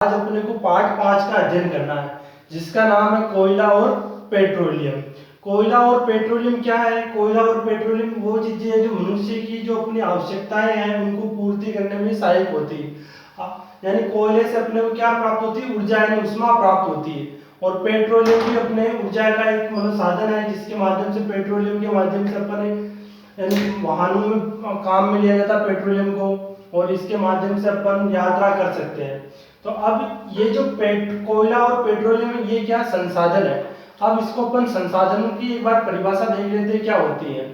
आज अपने को पार्ट 5 का अध्ययन करना है जिसका नाम है कोयला और पेट्रोलियम। कोयला और पेट्रोलियम क्या है? कोयला और पेट्रोलियम वो चीजें हैं जो मनुष्य की जो अपनी आवश्यकताएं हैं उनको पूर्ति करने में सहायक होती है। यानी कोयले से अपने को क्या प्राप्त होती है? ऊर्जा यानी ऊष्मा प्राप्त होती है। और पेट्रोलियम भी अपने ऊर्जा का एक साधन है जिसके माध्यम से पेट्रोलियम के माध्यम से अपन यानी वाहनों में काम में लिया जाता है पेट्रोलियम को, और इसके माध्यम से अपन यात्रा कर सकते हैं। तो अब ये जो कोयला और पेट्रोलियम ये क्या संसाधन है। अब इसको अपन संसाधनों की एक बार परिभाषा देख लेते हैं क्या होती है।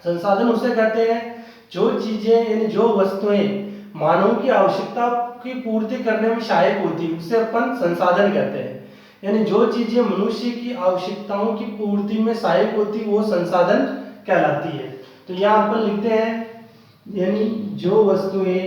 संसाधन उसे कहते हैं जो चीजें यानी जो वस्तुएं मानव की आवश्यकता की पूर्ति करने में सहायक होती है उसे अपन संसाधन कहते हैं। यानी जो चीजें मनुष्य की आवश्यकताओं की पूर्ति में सहायक होती वो संसाधन कहलाती है। तो यहाँ अपन लिखते हैं यानी जो वस्तुएं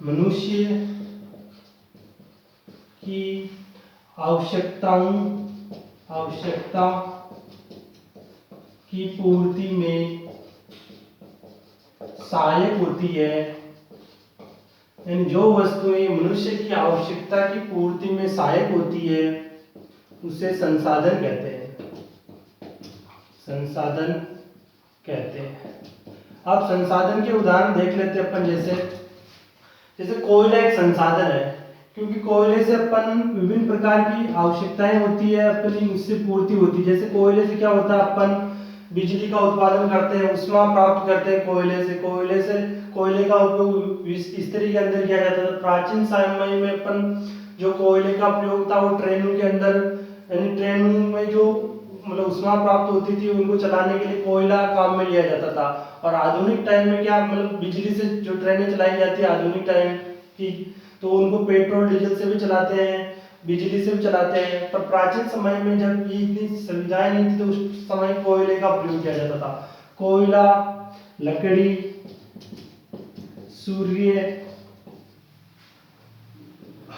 मनुष्य की आवश्यकता की पूर्ति में सहायक होती है, यानी जो वस्तुएं मनुष्य की आवश्यकता की पूर्ति में सहायक होती है उसे संसाधन कहते हैं। संसाधन कहते हैं। अब संसाधन के उदाहरण देख लेते हैं अपन। जैसे कोयला एक संसाधन है क्योंकि कोयले से अपन विभिन्न प्रकार की आवश्यकताएं होती है अपनी उससे पूर्ति होती है। जैसे कोयले से क्या होता है, अपन बिजली का उत्पादन करते हैं, ऊष्मा प्राप्त करते हैं कोयले से कोयले का उपयोग इस्त्री के अंदर किया जाता था। प्राचीन समय में अपन जो कोयले का प्रयोग था वो ट्रेनों के अंदर यानी ट्रेनों में जो ऊष्मा प्राप्त होती थी उनको चलाने के लिए कोयला काम में लिया जाता था। और आधुनिक टाइम में क्या बिजली से जो ट्रेनें चलाई जाती है आधुनिक टाइम की, तो उनको पेट्रोल डीजल से भी चलाते हैं, बिजली से भी चलाते हैं। पर प्राचीन समय में जब ये इतनी सुविधाएं नहीं थी तो उस समय कोयले का प्रयोग किया जाता था। कोयला, लकड़ी, सूर्य,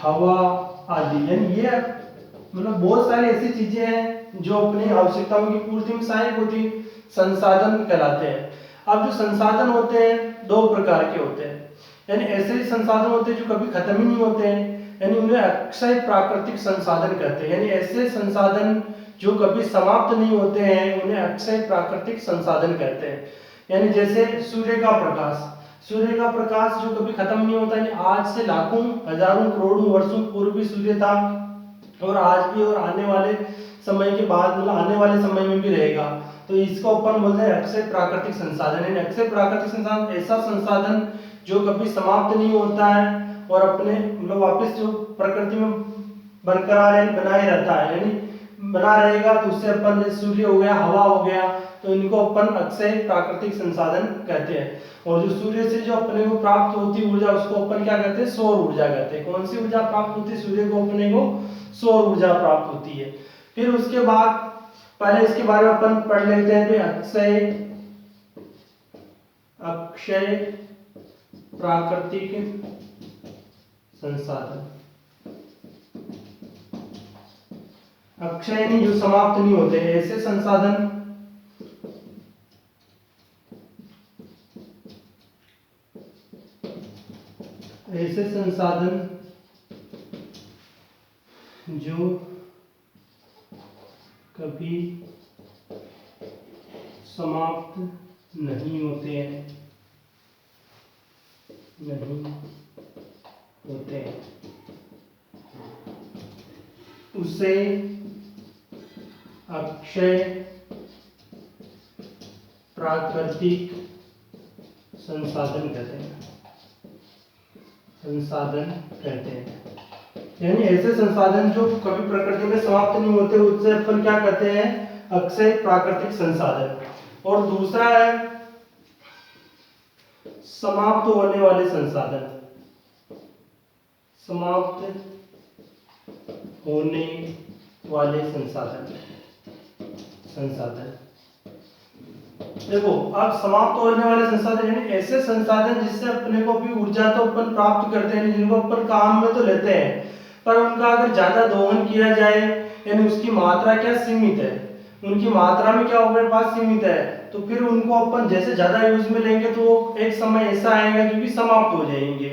हवा आदि, यानी ये बहुत सारी ऐसी चीजें हैं जो अपनी आवश्यकताओं की पूर्ति में सहायक होती संसाधन कहलाते हैं। अब जो संसाधन होते हैं दो प्रकार के होते हैं, यानी ऐसे संसाधन होते हैं जो कभी खत्म ही नहीं होते हैं, यानी उन्हें अक्षय प्राकृतिक संसाधन कहते हैं। यानी ऐसे संसाधन जो कभी समाप्त नहीं होते हैं उन्हें अक्षय प्राकृतिक संसाधन कहते हैं। यानी जैसे सूर्य का प्रकाश जो कभी खत्म नहीं होता, यानी आज से लाखों हजारों करोड़ों वर्षों पूर्व भी सूर्य था और आज भी और आने वाले समय के बाद आने वाले समय में भी रहेगा। तो इसको अपन बोलते हैं अक्षय प्राकृतिक संसाधन। यानी अक्षय प्राकृतिक संसाधन ऐसा संसाधन जो कभी समाप्त नहीं होता है और अपने वापस जो प्रकृति में बरकरार बनाए रहता है, यानी बना रहेगा। तो उससे अपन सूर्य हो गया, हवा हो गया, तो इनको अपन अक्षय प्राकृतिक संसाधन कहते हैं। और जो सूर्य से जो अपने को प्राप्त होती ऊर्जा उसको अपन क्या कहते हैं? सौर ऊर्जा कहते हैं। कौन सी ऊर्जा प्राप्त होती है? सूर्य को अपने को सौर ऊर्जा प्राप्त होती है। फिर उसके बाद पहले इसके बारे में अपन पढ़ लेते हैं कि अक्षय प्राकृतिक संसाधन। अक्षय यानी जो समाप्त नहीं होते, ऐसे संसाधन जो कभी समाप्त नहीं होते उसे अक्षय प्राकृतिक संसाधन कहते हैं। यानी ऐसे संसाधन जो कभी प्रकृति में समाप्त नहीं होते उससे अपन क्या कहते हैं? अक्षय प्राकृतिक संसाधन। और दूसरा है समाप्त होने वाले संसाधन। देखो अब समाप्त होने वाले संसाधन यानी ऐसे संसाधन जिससे अपने को भी ऊर्जा तो अपन प्राप्त करते हैं, जिनको अपन काम में तो लेते हैं, पर उनका अगर ज्यादा दोहन किया जाए यानी उसकी मात्रा क्या सीमित है, उनकी मात्रा में क्या हमारे पास सीमित है, तो फिर उनको अपन जैसे ज्यादा यूज में लेंगे तो एक समय ऐसा आएगा जो कि समाप्त हो जाएंगे।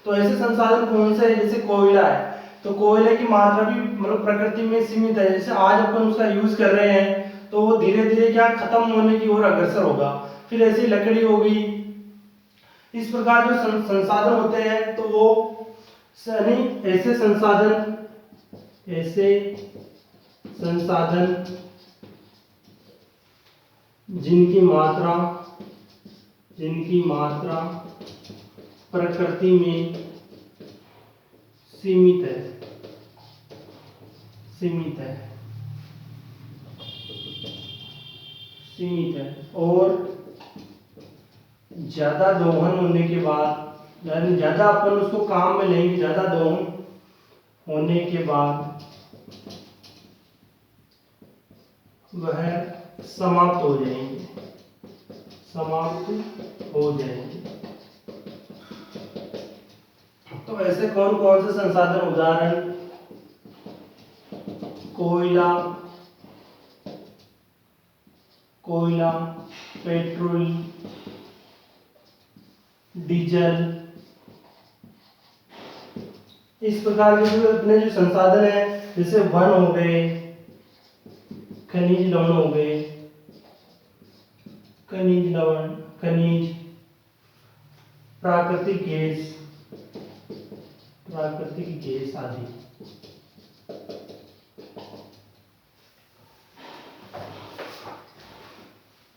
तो ऐसे संसाधन कौन से है, जैसे कोयला है, तो कोयले की मात्रा भी मतलब प्रकृति में सीमित है। जैसे आज अपन उसका यूज कर रहे हैं तो वो धीरे धीरे क्या खत्म होने की ओर अग्रसर होगा। फिर ऐसी लकड़ी होगी। इस प्रकार जो संसाधन होते हैं तो वो ऐसे संसाधन जिनकी मात्रा प्रकृति में सीमित है और ज्यादा दोहन होने के बाद, यानी ज्यादा अपन उसको काम में लेंगे, ज्यादा दोहन होने के बाद वह समाप्त हो जाएंगे। तो ऐसे कौन कौन से संसाधन, उदाहरण कोयला, पेट्रोल, डीजल, इस प्रकार के जो अपने जो संसाधन है, जैसे वन हो गए, खनिज लवण हो गए, खनिज, प्राकृतिक गैस आदि।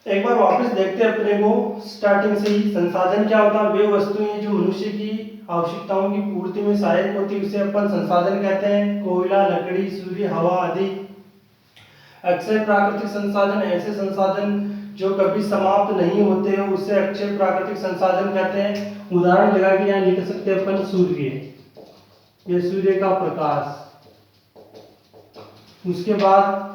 एक बार वापस देखते हैं अपने को स्टार्टिंग से ही। संसाधन क्या होता है? वे वस्तुएं जो मनुष्य की आवश्यकताओं की पूर्ति में सहायक होती है, उसे अपन संसाधन कहते हैं। कोयला, लकड़ी, सूर्य, हवा आदि। अक्षय प्राकृतिक संसाधन, ऐसे संसाधन जो कभी समाप्त नहीं होते हैं, उसे अक्षय प्राकृतिक संसाधन कहते हैं। उदाहरण लगा के यहाँ लिख सकते हैं अपन सूर्य, ये सूर्य का प्रकाश। उसके बाद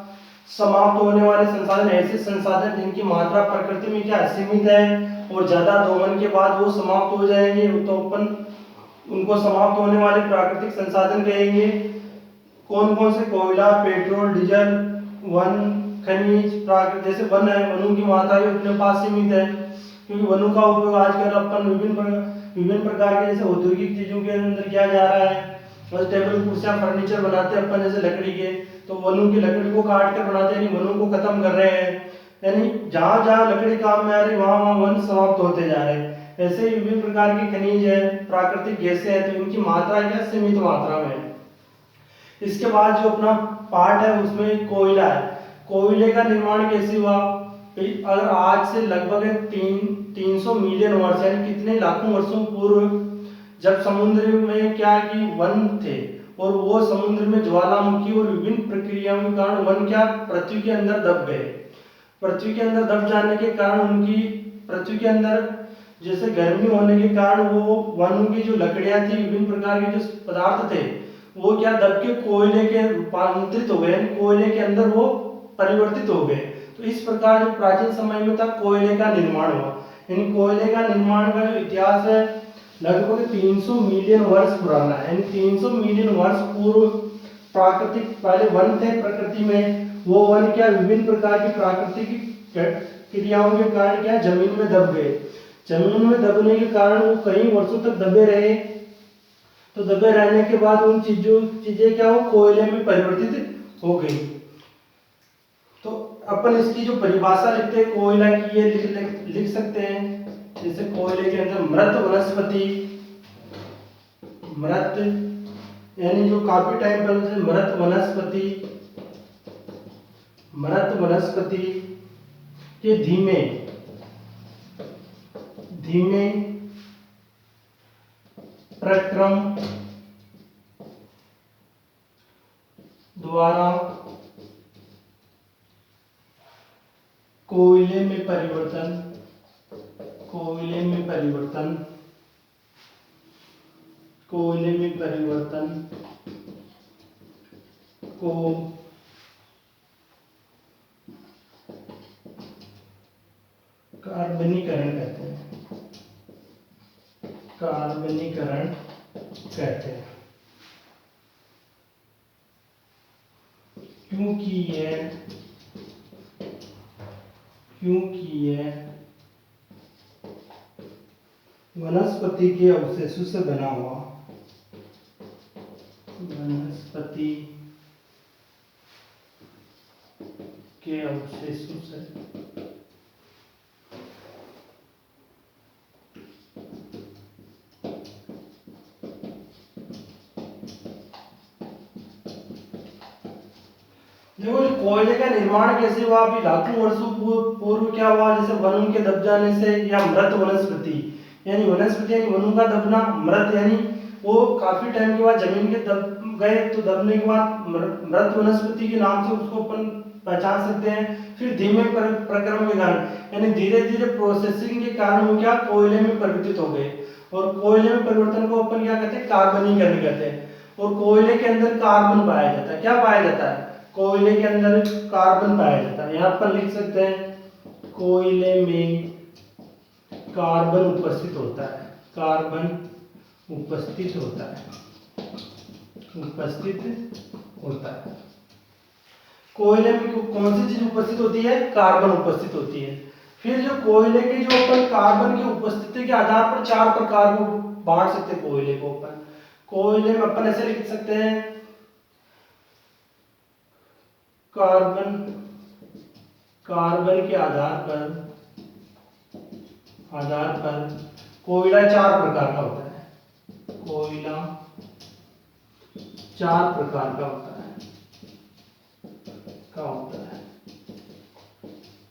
समाप्त होने वाले संसाधन, ऐसे संसाधन जिनकी मात्रा प्रकृति में क्या सीमित है और ज्यादा दोहन के बाद वो समाप्त हो जाएंगे, तो अपन उनको समाप्त होने वाले प्राकृतिक संसाधन कहेंगे। कौन कौन से? कोयला, पेट्रोल, डीजल, वन, खनिज, प्राकृतिक। जैसे वन है, वनों की मात्रा भी अपने पास सीमित है, क्योंकि वनों का उपयोग आजकल अपन विभिन्न प्रकार के जैसे औद्योगिक चीजों के अंदर किया जा रहा है। बस टेबल कुर्सियां, फर्नीचर बनाते हैं अपन जैसे लकड़ी के, तो वनों की लकड़ी को काट कर बनाते हैं, वनों को खत्म कर रहे हैं। यानी जहां जहां लकड़ी काम में आ रही वहां वहां वन समाप्त होते जा रहे हैं। ऐसे ही विभिन्न प्रकार के खनिज है, प्राकृतिक गैसें हैं, तो इनकी मात्रा क्या सीमित मात्रा में है। इसके बाद जो अपना पार्ट है उसमें कोयला है। कोयले का निर्माण कैसे हुआ? अगर आज से लगभग 300 मिलियन वर्ष, यानी कितने लाखों वर्षों पूर्व, जब समुद्र में क्या कि वन थे और वो समुद्र में ज्वालामुखी और विभिन्न प्रक्रियाओं के कारण वन क्या पृथ्वी के अंदर दब गए। पृथ्वी के अंदर दब जाने के कारण उनकी पृथ्वी के अंदर जैसे गर्मी होने के कारण वो वन की जो लकड़ियां थी, विभिन्न प्रकार के जो पदार्थ थे, वो क्या दब के कोयले के रूपांतरित हो गए, कोयले के अंदर वो परिवर्तित हो गए। तो इस प्रकार जो प्राचीन समय में था कोयले का निर्माण हुआ। इन कोयले का निर्माण का जो इतिहास है लगभग 300 मिलियन वर्ष पुराना है। 300 मिलियन वर्ष पूर्व प्राकृतिक पहले वन थे प्रकृति में, वो वन क्या विभिन्न प्रकार की प्राकृतिक क्रियाओं के कारण क्या जमीन में दब गए। जमीन में दबने के कारण वो कई वर्षों तक दबे रहे। तो दबे रहने के बाद उन चीजें क्या हो कोयले में परिवर्तित हो गई। तो अपन इसकी जो परिभाषा लिखते हैं कोयला की, ये लिख सकते हैं। जैसे कोयले के अंदर मृत वनस्पति, मृत यानी जो काफी टाइम पहले मृत वनस्पति के धीमे प्रक्रम द्वारा कोयले में परिवर्तन को कार्बनीकरण कहते हैं। क्योंकि यह वनस्पति के अवशेषों से बना हुआ वनस्पति के अवशेषों से देखो जो कोयले का निर्माण कैसे हुआ, अभी लाखों वर्षों पूर्व क्या हुआ, जैसे वनों के दब जाने से या मृत वनस्पति यानी वनों का दबना, मृत यानी वो काफी टाइम के बाद जमीन के दब गए, तो दबने के बाद मृत वनस्पति के नाम से उसको अपन पहचान सकते हैं। फिर धीमे प्रक्रम के कारण यानी धीरे धीरे प्रोसेसिंग के कारण वो क्या कोयले में परिवर्तित हो गए, और कोयले में परिवर्तन को अपन क्या कहते हैं, कार्बनीकरण कहते हैं। और कोयले के अंदर कार्बन पाया जाता है। क्या पाया जाता है? कोयले के अंदर कार्बन पाया जाता है। यहाँ पर लिख सकते हैं कोयले में कार्बन उपस्थित होता है, कार्बन उपस्थित होता है, उपस्थित होता है। कोयले में कौन सी चीज उपस्थित होती है? कार्बन उपस्थित होती है। फिर जो कोयले के जो अपन कार्बन की उपस्थिति के आधार पर चार प्रकार को बांट सकते हैं कोयले को अपन। कोयले में अपन ऐसे लिख सकते हैं कार्बन के आधार पर कोयला चार प्रकार का होता है। कोयला चार प्रकार का होता है।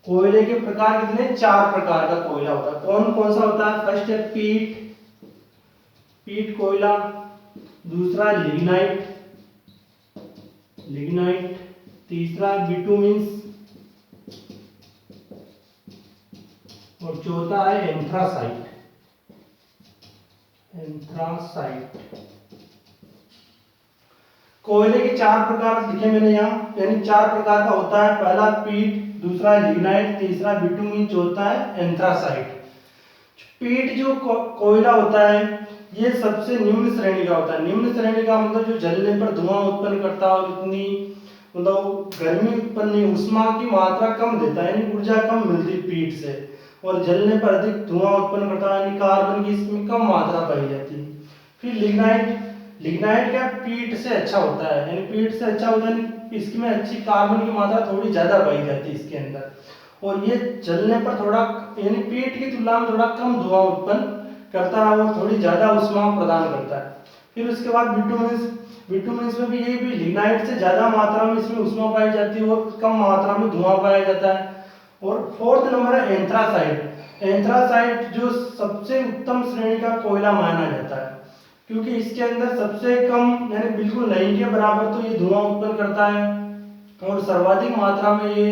कोयले के प्रकार कितने? चार प्रकार का कोयला होता है। कौन कौन सा होता है? फर्स्ट है पीट कोयला, दूसरा लिग्नाइट, तीसरा बिटुमिन्स, और चौथा है एंथ्रासाइट। कोयले के चार प्रकार लिखे मैंने यहाँ, यानी चार प्रकार का होता है। पहला पीट, दूसरा लिग्नाइट, तीसरा बिटुमिन, चौथा है एंथ्रासाइट। पीट जो कोयला होता है ये सबसे निम्न श्रेणी का होता है। निम्न श्रेणी का मतलब जो जलने पर धुआं उत्पन्न करता है और इतनी मतलब गर्मी उत्पन्न नहीं, उष्मा की मात्रा कम देता है, यानी ऊर्जा कम मिलती है पीट से, और जलने पर अधिक धुआं उत्पन्न करता है, यानी कार्बन की इसमें कम मात्रा पाई जाती है। फिर लिग्नाइट क्या पीट से अच्छा होता है, यानी पीट से अच्छा होता है, इसमें अच्छी कार्बन की मात्रा थोड़ी ज्यादा पाई जाती है इसके अंदर, और ये जलने पर थोड़ा यानी पीट की तुलना में थोड़ा कम धुआं उत्पन्न करता है और थोड़ी ज्यादा ऊष्मा प्रदान करता है। फिर उसके बाद बिटुमिन्स में भी यही भी लिग्नाइट से ज्यादा मात्रा में इसमें ऊष्मा पाई जाती है और कम मात्रा में धुआं पाया जाता है। और फोर्थ नंबर है एंथ्रासाइट जो सबसे उत्तम श्रेणी का कोयला माना जाता है, क्योंकि इसके अंदर सबसे कम यानी बिल्कुल नहीं के बराबर तो ये धुआं उत्पन्न करता है, और सर्वाधिक मात्रा में ये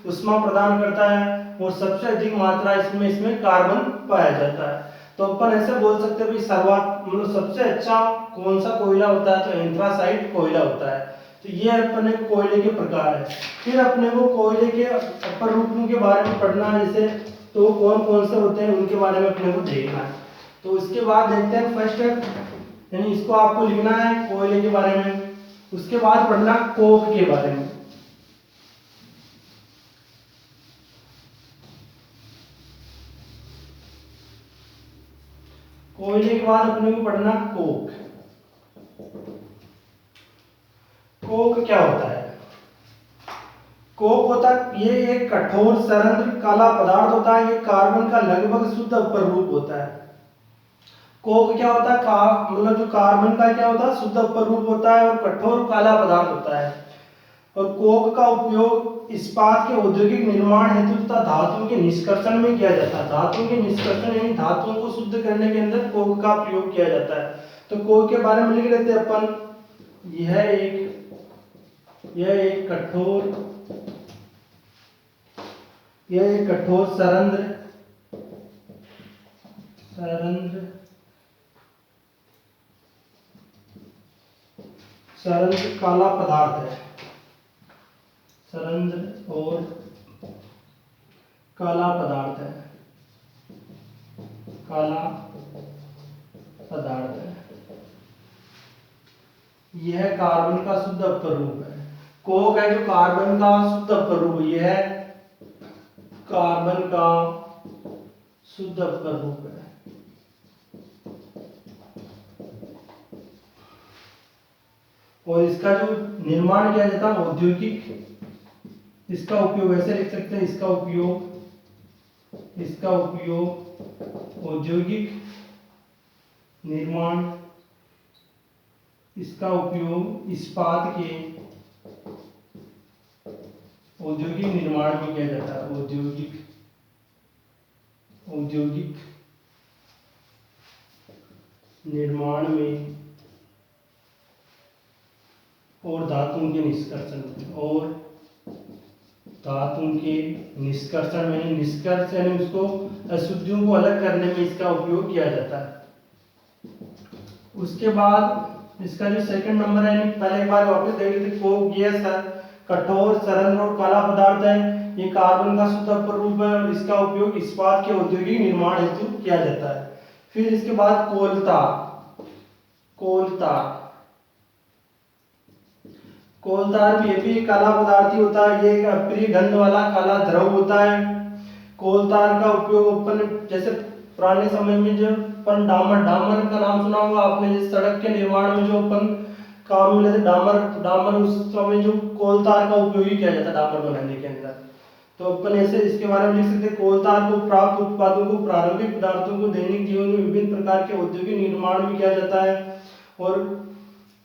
ऊष्मा प्रदान करता है, और सबसे अधिक मात्रा इसमें कार्बन पाया जाता है। तो अपन ऐसे बोल सकते हैं मतलब सबसे अच्छा कौन सा कोयला होता है, तो एंथ्रासाइट कोयला होता है। तो ये अपने कोयले के प्रकार है। फिर अपने को कोयले के अपर रूपों के बारे में पढ़ना है, जैसे तो कौन कौन से होते हैं उनके बारे में अपने को देखना है। तो उसके बाद देखते हैं फर्स्ट, यानी इसको आपको लिखना है कोयले के बारे में। उसके बाद पढ़ना कोक के बारे में। कोयले के बाद अपने को पढ़ना कोक। कोक क्या होता है? कोक होता है ये एक कठोर सरंध्र काला पदार्थ होता है। ये कार्बन का लगभग शुद्ध अपर रूप होता है। कोक क्या होता है? मतलब जो कार्बन का क्या होता है? शुद्ध अपर रूप होता है और कठोर काला पदार्थ होता है। और कोक का उपयोग इस्पात के औद्योगिक निर्माण हेतु तथा धातुओं के निष्कर्षण में किया जाता है। धातुओं के निष्कर्षण यानी धातुओं को शुद्ध करने के अंदर कोक का प्रयोग किया जाता है। तो कोक के बारे में लिख लेते हैं अपन। यह एक कठोर सरंध्र काला पदार्थ है। सरंध्र और काला पदार्थ है। यह कार्बन का शुद्ध अपर रूप है। कोक है जो कार्बन का शुद्ध अपर रूप, यह है कार्बन का शुद्ध अपर रूप है। और इसका जो निर्माण किया जाता है औद्योगिक, इसका उपयोग ऐसे लिख सकते हैं, इसका उपयोग औद्योगिक निर्माण, इसका उपयोग इस्पात के औद्योगिक निर्माण में किया जाता है, औद्योगिक निर्माण में और धातुओं के निष्कर्षण में, और धातुओं के निष्कर्षण में, निष्कर्ष यानी उसको अशुद्धियों को अलग करने में इसका उपयोग किया जाता है। उसके बाद इसका जो सेकंड नंबर है, पहले एक बार वापस देख लेते, कोक गैस है, कठोर सरल और काला पदार्थ है, ये कार्बन का शुद्ध रूप है और इसका उपयोग इस्पात के औद्योगिक निर्माण हेतु किया जाता है। फिर इसके बाद कोलतार भी, ये भी काला पदार्थ ही होता है, ये एक अप्रिय गंध वाला काला द्रव होता है। कोलतार का उपयोग अपन जैसे पुराने समय में जो अपन डामर का नाम सुना होगा आपने, जिस सड़क के निर्माण में जो अपन काम में लेते डामर उस समय जो कोलतार का उपयोग ही किया जाता है डामर बनाने के अंदर। तो अपन ऐसे इसके बारे में लिख सकते हैं, कोलतार को प्राप्त उत्पादों को प्रारंभिक पदार्थों को दैनिक जीवन में विभिन्न प्रकार के औद्योगिक निर्माण में किया जाता है। और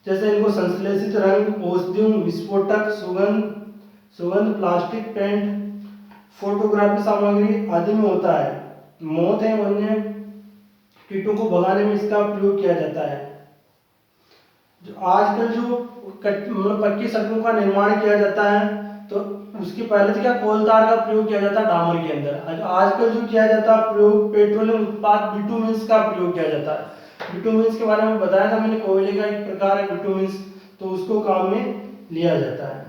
जैसे इनको संश्लेषित रंग, औषधियों, विस्फोटक, सुगंध, प्लास्टिक, पेंट, फोटोग्राफी सामग्री आदि में होता है। मौत है वन्य कीटों को भगाने में इसका प्रयोग किया जाता है। जो आजकल जो मतलब पक्की सड़कों का निर्माण किया जाता है, तो उसके पहले तो क्या कोलतार का प्रयोग किया जाता है डामर के अंदर। आजकल जो किया जाता है प्रयोग, पेट्रोलियम उत्पाद बिटुमेंस का प्रयोग किया जाता है। बिटुमेंस के बारे में बताया था मैंने, कोयले का एक प्रकार है बिटुमेंस, तो उसको काम में लिया जाता है।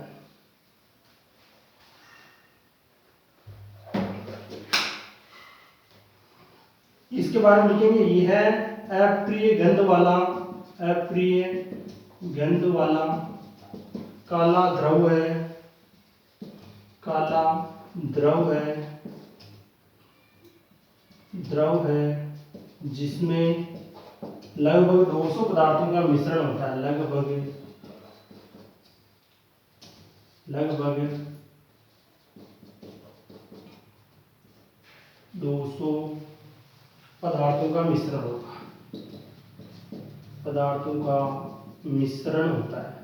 इसके बारे में लिखेंगे, ये है अप्रिय गंध वाला काला द्रव है जिसमें लगभग 200 पदार्थों का मिश्रण होता है, लगभग 200 पदार्थों का मिश्रण होता है।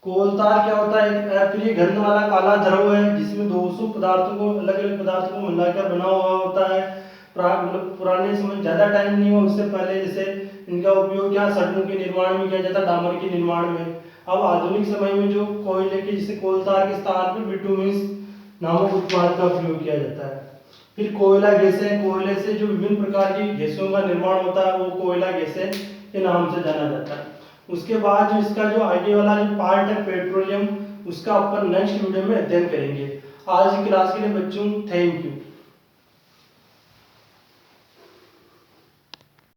कोलतार क्या होता है, एक अप्रिय गंध वाला काला द्रव है जिसमें 200 अलग-अलग पदार्थों को मिलाकर बना हुआ होता है। पुराने समय ज्यादा टाइम नहीं हुआ, उससे पहले जैसे इनका उपयोग क्या सड़कों के निर्माण में किया जाता, डामर के निर्माण में। अब आधुनिक समय में जो कोयले के जैसे कोलतार के स्थान पर बिटुमेंस नामक उत्पाद का प्रयोग किया जाता है। फिर कोयला गैसें, कोयले से जो विभिन्न प्रकार की गैसों का निर्माण होता है वो कोयला गैसें के नाम से जाना जाता है। उसके बाद जो इसका जो आगे वाला जो पार्ट है पेट्रोलियम, उसका अपन नेक्स्ट वीडियो में अध्ययन करेंगे। आज की क्लास के लिए बच्चों थैंक यू।